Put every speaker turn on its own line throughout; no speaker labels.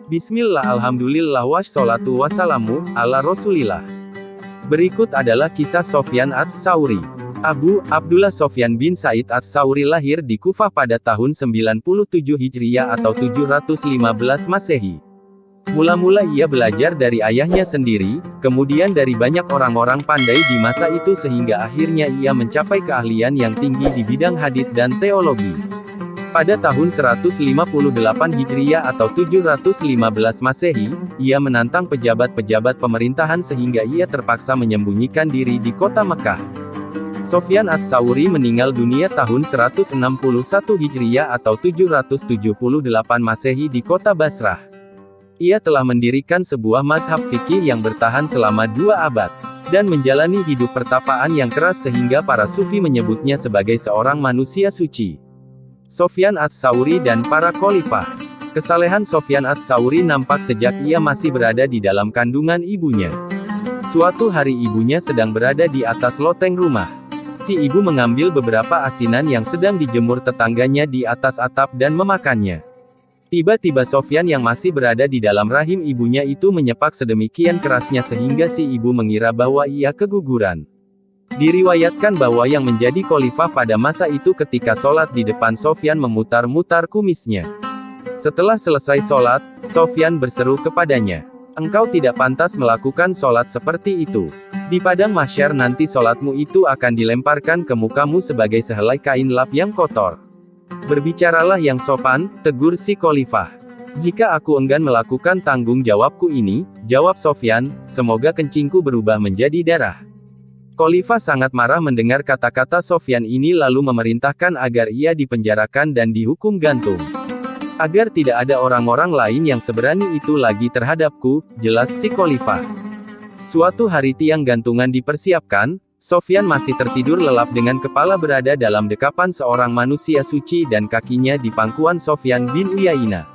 Bismillah, alhamdulillah, wassalatu wassalamu ala rasulillah. Berikut adalah kisah Sofyan ats-Tsauri. Abu Abdullah Sofyan bin Said ats-Tsauri lahir di Kufah pada tahun 97 Hijriah atau 715 Masehi. Mula-mula ia belajar dari ayahnya sendiri, kemudian dari banyak orang-orang pandai di masa itu sehingga akhirnya ia mencapai keahlian yang tinggi di bidang hadits dan teologi. Pada tahun 158 Hijriah atau 715 Masehi, ia menantang pejabat-pejabat pemerintahan sehingga ia terpaksa menyembunyikan diri di kota Mekah. Sofyan ats-Tsauri meninggal dunia tahun 161 Hijriah atau 778 Masehi di kota Basrah. Ia telah mendirikan sebuah mazhab fikih yang bertahan selama 2 abad, dan menjalani hidup pertapaan yang keras sehingga para sufi menyebutnya sebagai seorang manusia suci. Sofyan ats-Tsauri dan para khalifah. Kesalehan Sofyan ats-Tsauri nampak sejak ia masih berada di dalam kandungan ibunya. Suatu hari ibunya sedang berada di atas loteng rumah. Si ibu mengambil beberapa asinan yang sedang dijemur tetangganya di atas atap dan memakannya. Tiba-tiba Sofyan yang masih berada di dalam rahim ibunya itu menyepak sedemikian kerasnya sehingga si ibu mengira bahwa ia keguguran. Diriwayatkan bahwa yang menjadi khalifah pada masa itu ketika sholat di depan Sofyan memutar-mutar kumisnya. Setelah selesai sholat, Sofyan berseru kepadanya, "Engkau tidak pantas melakukan sholat seperti itu. Di padang mahsyar nanti sholatmu itu akan dilemparkan ke mukamu sebagai sehelai kain lap yang kotor. Berbicaralah yang sopan," tegur si khalifah. "Jika aku enggan melakukan tanggung jawabku ini," jawab Sofyan, "semoga kencingku berubah menjadi darah." Khalifah sangat marah mendengar kata-kata Sofyan ini lalu memerintahkan agar ia dipenjarakan dan dihukum gantung. "Agar tidak ada orang-orang lain yang seberani itu lagi terhadapku," jelas si khalifah. Suatu hari tiang gantungan dipersiapkan, Sofyan masih tertidur lelap dengan kepala berada dalam dekapan seorang manusia suci dan kakinya di pangkuan Sofyan bin Uyainah.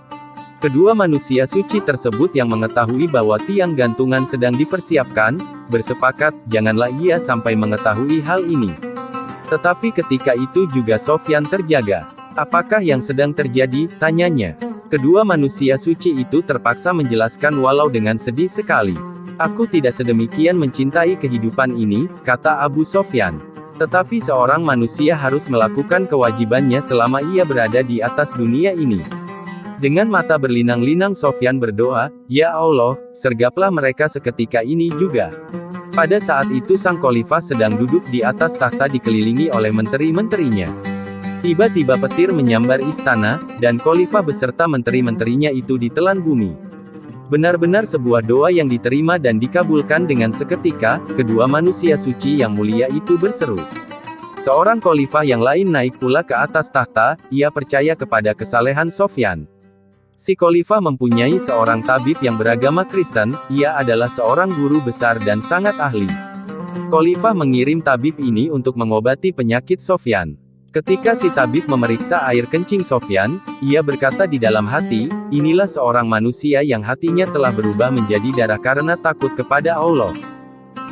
Kedua manusia suci tersebut yang mengetahui bahwa tiang gantungan sedang dipersiapkan, bersepakat, janganlah ia sampai mengetahui hal ini. Tetapi ketika itu juga Sofyan terjaga. "Apakah yang sedang terjadi?" tanyanya. Kedua manusia suci itu terpaksa menjelaskan walau dengan sedih sekali. "Aku tidak sedemikian mencintai kehidupan ini," kata Abu Sofyan. "Tetapi seorang manusia harus melakukan kewajibannya selama ia berada di atas dunia ini." Dengan mata berlinang-linang Sofyan berdoa, "Ya Allah, sergaplah mereka seketika ini juga." Pada saat itu sang khalifah sedang duduk di atas tahta dikelilingi oleh menteri-menterinya. Tiba-tiba petir menyambar istana, dan khalifah beserta menteri-menterinya itu ditelan bumi. Benar-benar sebuah doa yang diterima dan dikabulkan dengan seketika, kedua manusia suci yang mulia itu berseru. Seorang khalifah yang lain naik pula ke atas tahta, ia percaya kepada kesalehan Sofyan. Si khalifah mempunyai seorang tabib yang beragama Kristen, ia adalah seorang guru besar dan sangat ahli. Khalifah mengirim tabib ini untuk mengobati penyakit Sofyan. Ketika si tabib memeriksa air kencing Sofyan, ia berkata di dalam hati, "Inilah seorang manusia yang hatinya telah berubah menjadi darah karena takut kepada Allah."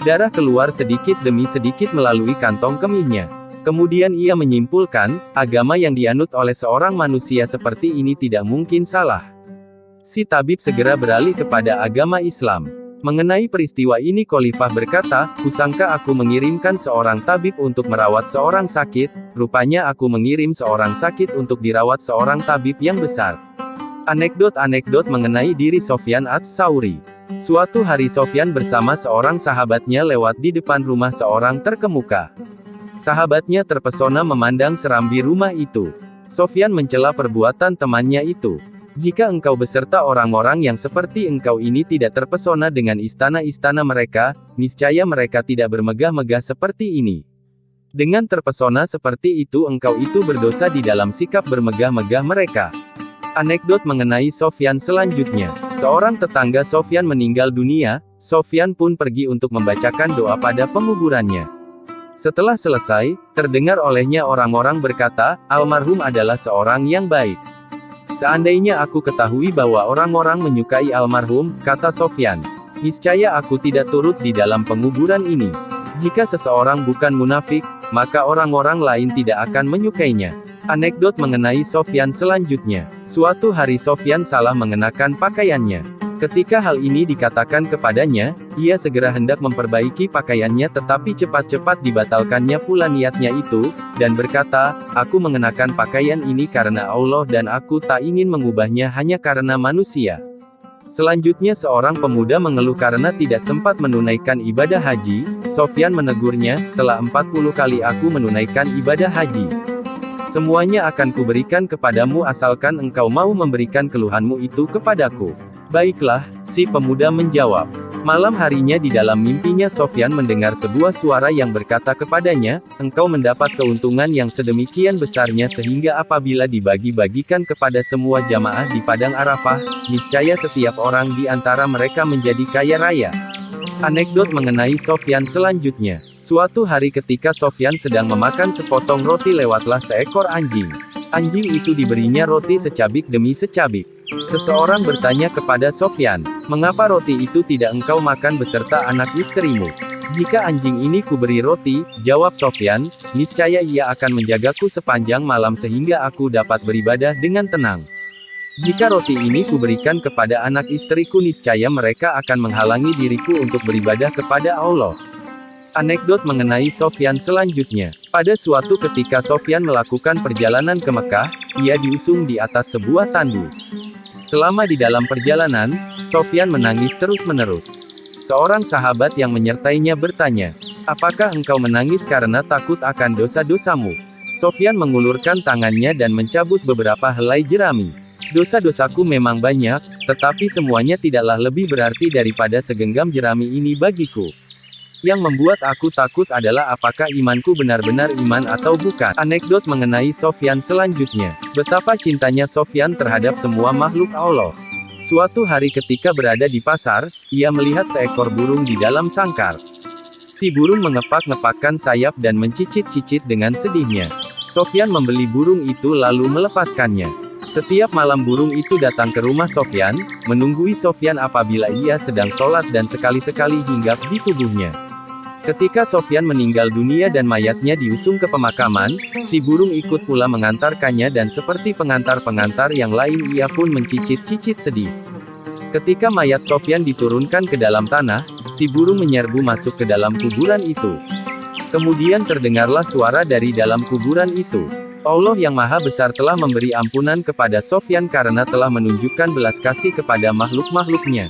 Darah keluar sedikit demi sedikit melalui kantong kemihnya. Kemudian ia menyimpulkan, agama yang dianut oleh seorang manusia seperti ini tidak mungkin salah. Si tabib segera beralih kepada agama Islam. Mengenai peristiwa ini khalifah berkata, "Kusangka aku mengirimkan seorang tabib untuk merawat seorang sakit, rupanya aku mengirim seorang sakit untuk dirawat seorang tabib yang besar." Anekdot-anekdot mengenai diri Sofyan ats-Tsauri. Suatu hari Sofyan bersama seorang sahabatnya lewat di depan rumah seorang terkemuka. Sahabatnya terpesona memandang serambi rumah itu. Sofyan mencela perbuatan temannya itu. "Jika engkau beserta orang-orang yang seperti engkau ini tidak terpesona dengan istana-istana mereka, niscaya mereka tidak bermegah-megah seperti ini. Dengan terpesona seperti itu engkau itu berdosa di dalam sikap bermegah-megah mereka." Anekdot mengenai Sofyan selanjutnya. Seorang tetangga Sofyan meninggal dunia, Sofyan pun pergi untuk membacakan doa pada penguburannya. Setelah selesai, terdengar olehnya orang-orang berkata, "Almarhum adalah seorang yang baik. Seandainya aku ketahui bahwa orang-orang menyukai almarhum," kata Sofyan, "niscaya aku tidak turut di dalam penguburan ini. Jika seseorang bukan munafik, maka orang-orang lain tidak akan menyukainya." Anekdot mengenai Sofyan selanjutnya. Suatu hari Sofyan salah mengenakan pakaiannya. Ketika hal ini dikatakan kepadanya, ia segera hendak memperbaiki pakaiannya tetapi cepat-cepat dibatalkannya pula niatnya itu, dan berkata, "Aku mengenakan pakaian ini karena Allah dan aku tak ingin mengubahnya hanya karena manusia." Selanjutnya seorang pemuda mengeluh karena tidak sempat menunaikan ibadah haji. Sofyan menegurnya, "Telah 40 kali aku menunaikan ibadah haji. Semuanya akan kuberikan kepadamu asalkan engkau mau memberikan keluhanmu itu kepadaku." "Baiklah," si pemuda menjawab. Malam harinya di dalam mimpinya Sofyan mendengar sebuah suara yang berkata kepadanya, "Engkau mendapat keuntungan yang sedemikian besarnya sehingga apabila dibagi-bagikan kepada semua jamaah di Padang Arafah, niscaya setiap orang di antara mereka menjadi kaya raya." Anekdot mengenai Sofyan selanjutnya. Suatu hari ketika Sofyan sedang memakan sepotong roti lewatlah seekor anjing. Anjing itu diberinya roti secabik demi secabik. Seseorang bertanya kepada Sofyan, "Mengapa roti itu tidak engkau makan beserta anak istrimu?" "Jika anjing ini kuberi roti," jawab Sofyan, "niscaya ia akan menjagaku sepanjang malam sehingga aku dapat beribadah dengan tenang. Jika roti ini kuberikan kepada anak istriku niscaya mereka akan menghalangi diriku untuk beribadah kepada Allah." Anekdot mengenai Sofyan selanjutnya. Pada suatu ketika Sofyan melakukan perjalanan ke Mekah, ia diusung di atas sebuah tandu. Selama di dalam perjalanan, Sofyan menangis terus-menerus. Seorang sahabat yang menyertainya bertanya, "Apakah engkau menangis karena takut akan dosa-dosamu?" Sofyan mengulurkan tangannya dan mencabut beberapa helai jerami. "Dosa-dosaku memang banyak, tetapi semuanya tidaklah lebih berarti daripada segenggam jerami ini bagiku. Yang membuat aku takut adalah apakah imanku benar-benar iman atau bukan." Anekdot mengenai Sofyan selanjutnya. Betapa cintanya Sofyan terhadap semua makhluk Allah. Suatu hari ketika berada di pasar, ia melihat seekor burung di dalam sangkar. Si burung mengepak-ngepakkan sayap dan mencicit-cicit dengan sedihnya. Sofyan membeli burung itu lalu melepaskannya. Setiap malam burung itu datang ke rumah Sofyan, menunggui Sofyan apabila ia sedang sholat dan sekali-sekali hinggap di tubuhnya. Ketika Sofyan meninggal dunia dan mayatnya diusung ke pemakaman, si burung ikut pula mengantarkannya dan seperti pengantar-pengantar yang lain ia pun mencicit-cicit sedih. Ketika mayat Sofyan diturunkan ke dalam tanah, si burung menyerbu masuk ke dalam kuburan itu. Kemudian terdengarlah suara dari dalam kuburan itu. Allah yang Maha Besar telah memberi ampunan kepada Sofyan karena telah menunjukkan belas kasih kepada makhluk-makhluknya.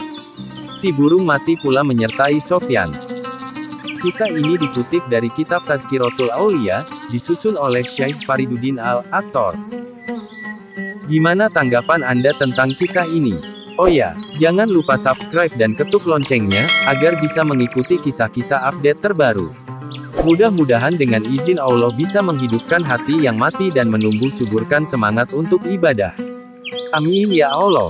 Si burung mati pula menyertai Sofyan. Kisah ini dikutip dari kitab Tazkiratul Aulia, disusun oleh Syekh Fariduddin Al-Attor. Gimana tanggapan Anda tentang kisah ini? Oh ya, jangan lupa subscribe dan ketuk loncengnya, agar bisa mengikuti kisah-kisah update terbaru. Mudah-mudahan dengan izin Allah bisa menghidupkan hati yang mati dan menumbuh suburkan semangat untuk ibadah. Amin ya Allah.